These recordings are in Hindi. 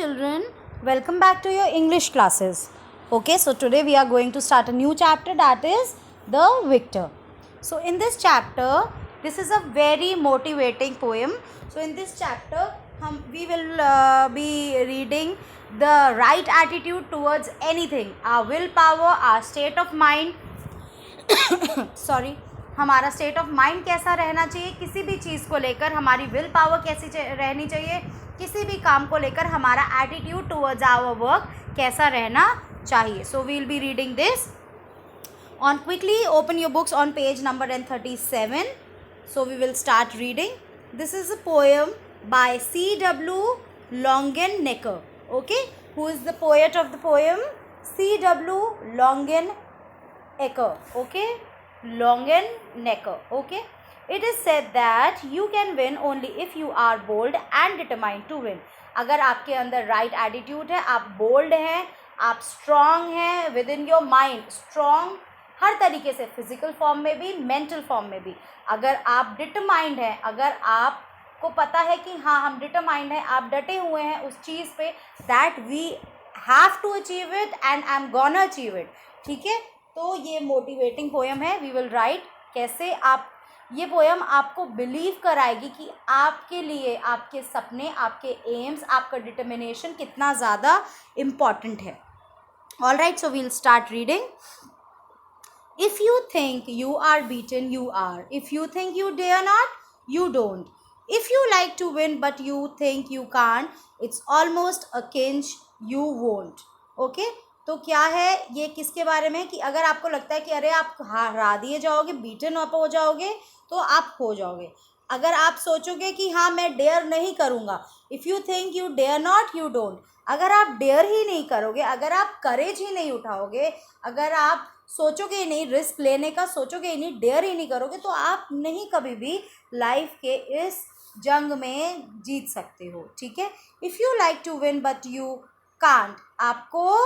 children, welcome back to your English classes. Okay, so today we are going to start a new chapter, that is the Victor. So in this chapter, this is a very motivating poem. So in this chapter we will be reading the right attitude towards anything, our willpower, our state of mind. हमारा स्टेट ऑफ माइंड कैसा रहना चाहिए किसी भी चीज़ को लेकर, हमारी विल पावर कैसी रहनी चाहिए किसी भी काम को लेकर, हमारा एटीट्यूड टुवर्ड्स आवर वर्क कैसा रहना चाहिए. So we will be reading this on quickly. Open your books on page number 37. So we will start reading. This is a poem by C.W. Longenecker. Okay, who is the poet of the poem? C.W. Longenecker. Okay, Longenecker. Okay, it is said that you can win only if you are bold and determined to win. अगर आपके अंदर राइट एटीट्यूड है, आप बोल्ड हैं, आप स्ट्रांग हैं within your mind, strong हर तरीके से, फिजिकल फॉर्म में भी, मेंटल फॉर्म में भी. अगर आप डिटरमाइंड हैं, अगर आपको पता है कि हाँ हम डिटरमाइंड हैं, आप डटे हुए हैं उस चीज़ पे, that we have to achieve it and I am gonna achieve it. ठीक है, तो ये मोटिवेटिंग पोएम है. वी विल राइट कैसे आप, ये पोएम आपको बिलीव कराएगी कि आपके लिए आपके सपने, आपके एम्स, आपका डिटर्मिनेशन कितना ज़्यादा इम्पॉर्टेंट है. All right, so we will start reading. If you think you are beaten, you are. If you think you dare not, you don't. If you like to win but you think you can't, it's almost a cinch you won't. Okay? तो क्या है ये, किसके बारे में, कि अगर आपको लगता है कि अरे आप हरा दिए जाओगे, बीटन अप हो जाओगे, तो आप हो जाओगे. अगर आप सोचोगे कि हाँ मैं डेयर नहीं करूँगा, if you think you dare not, you don't. अगर आप डेयर ही नहीं करोगे, अगर आप करेज ही नहीं उठाओगे, अगर आप सोचोगे ही नहीं, रिस्क लेने का सोचोगे ही नहीं, डेयर ही नहीं करोगे, तो आप नहीं कभी भी लाइफ के इस जंग में जीत सकते हो. ठीक है, if you like to win but you can't, आपको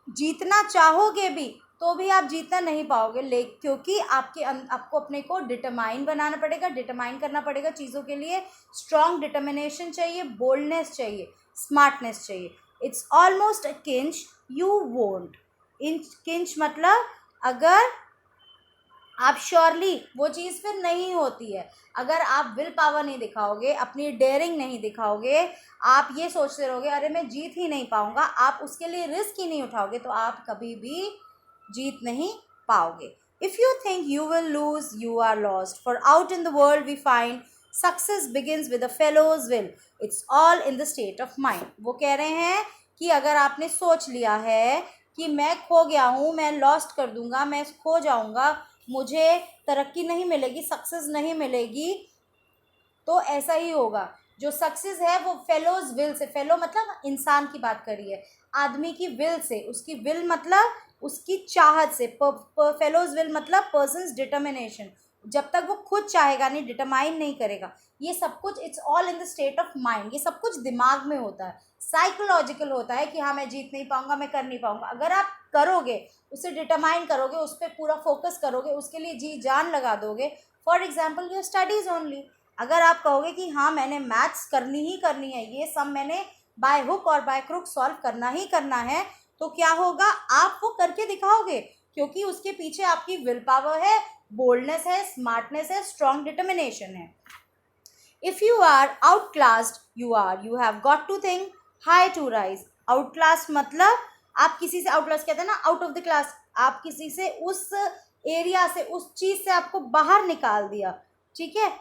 जीतना चाहोगे भी तो भी आप जीतना नहीं पाओगे, क्योंकि आपको अपने को डिटरमाइन बनाना पड़ेगा, डिटरमाइन करना पड़ेगा चीज़ों के लिए. स्ट्रॉन्ग डिटर्मिनेशन चाहिए, बोल्डनेस चाहिए, स्मार्टनेस चाहिए. इट्स ऑलमोस्ट अ किंच यू वोंट. किंच मतलब अगर आप श्योरली वो चीज़ फिर नहीं होती है, अगर आप विल पावर नहीं दिखाओगे, अपनी डेयरिंग नहीं दिखाओगे, आप ये सोचते रहोगे अरे मैं जीत ही नहीं पाऊँगा, आप उसके लिए रिस्क ही नहीं उठाओगे, तो आप कभी भी जीत नहीं पाओगे. If you think you will lose, you are lost, for out in the world we find success begins with a fellow's will. It's all in the state of mind. वो कह रहे हैं कि अगर आपने सोच लिया है कि मैं खो गया हूँ, मैं लॉस्ट कर दूंगा, मैं खो जाऊँगा, मुझे तरक्की नहीं मिलेगी, सक्सेस नहीं मिलेगी, तो ऐसा ही होगा. जो सक्सेस है वो फेलोज विल से, फेलो मतलब इंसान की बात करी है, आदमी की विल से, उसकी विल मतलब उसकी चाहत से, फेलोज विल मतलब पर्सन्स डिटर्मिनेशन. जब तक वो खुद चाहेगा नहीं, डिटरमाइन नहीं करेगा, ये सब कुछ it's all in the state of mind. ये सब कुछ दिमाग में होता है, साइकोलॉजिकल होता है कि हाँ मैं जीत नहीं पाऊंगा, मैं कर नहीं पाऊंगा. अगर आप करोगे, उसे डिटरमाइन करोगे, उस पर पूरा फोकस करोगे, उसके लिए जी जान लगा दोगे. For example your studies only. अगर आप कहोगे कि हाँ मैंने मैथ्स करनी ही करनी है, ये सब मैंने बाय हुक और बाय क्रुक सॉल्व करना ही करना है, तो क्या होगा, आप वो करके दिखाओगे, क्योंकि उसके पीछे आपकी विल पावर है, बोल्डनेस है, स्मार्टनेस है, स्ट्रॉन्ग डिटर्मिनेशन है. If you are outclassed, you have got to think high to rise. Outclass मतलब आप किसी से, आउटक्लास कहते हैं ना, आउट ऑफ द क्लास, आप किसी से, उस एरिया से, उस चीज़ से आपको बाहर निकाल दिया. ठीक है,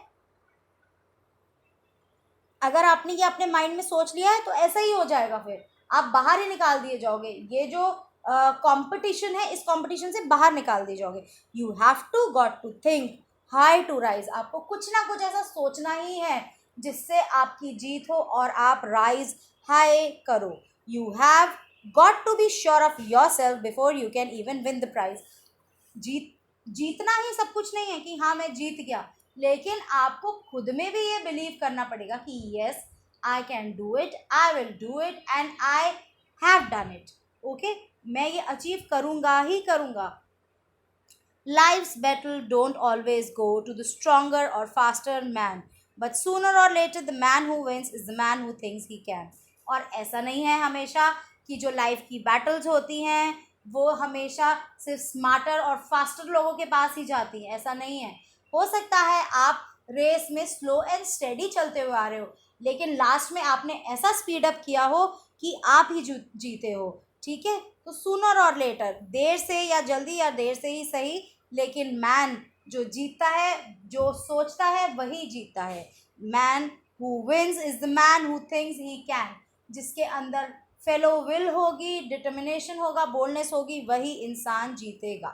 अगर आपने ये अपने माइंड में सोच लिया है तो ऐसा ही हो जाएगा, फिर आप बाहर ही निकाल दिए जाओगे. ये जो कंपटीशन है, इस कंपटीशन से बाहर निकाल दिए जाओगे. You have to got to think high to rise. आपको कुछ ना कुछ ऐसा सोचना ही है जिससे आपकी जीत हो और आप राइज हाई करो. You have got to be sure of yourself before you can even win the prize. जीतना ही सब कुछ नहीं है कि हाँ मैं जीत गया, लेकिन आपको खुद में भी ये बिलीव करना पड़ेगा कि yes I can do it, I will do it and I have done it. Okay, मैं ये अचीव करूँगा ही करूँगा. Life's battle don't always go to the stronger or faster man, but sooner or later the man who wins is the man who thinks he can. और ऐसा नहीं है हमेशा कि जो लाइफ की बैटल्स होती हैं वो हमेशा सिर्फ स्मार्टर और फास्टर लोगों के पास ही जाती हैं, ऐसा नहीं है। हो सकता है आप रेस में स्लो एंड स्टेडी चलते हुए आ रहे हो, लेकिन लास्ट में आपने ऐसा स्पीड अप किया हो कि आप ही जीते हो, ठीक है। तो सूनर और लेटर, देर से या जल्दी या देर से ही सही, लेकिन मैन जो जीतता है, जो सोचता है वही जीतता है। Man who wins is the man who thinks he can. जिसके अंदर फेलो विल होगी, डिटर्मिनेशन होगा, बोल्डनेस होगी, वही इंसान जीतेगा।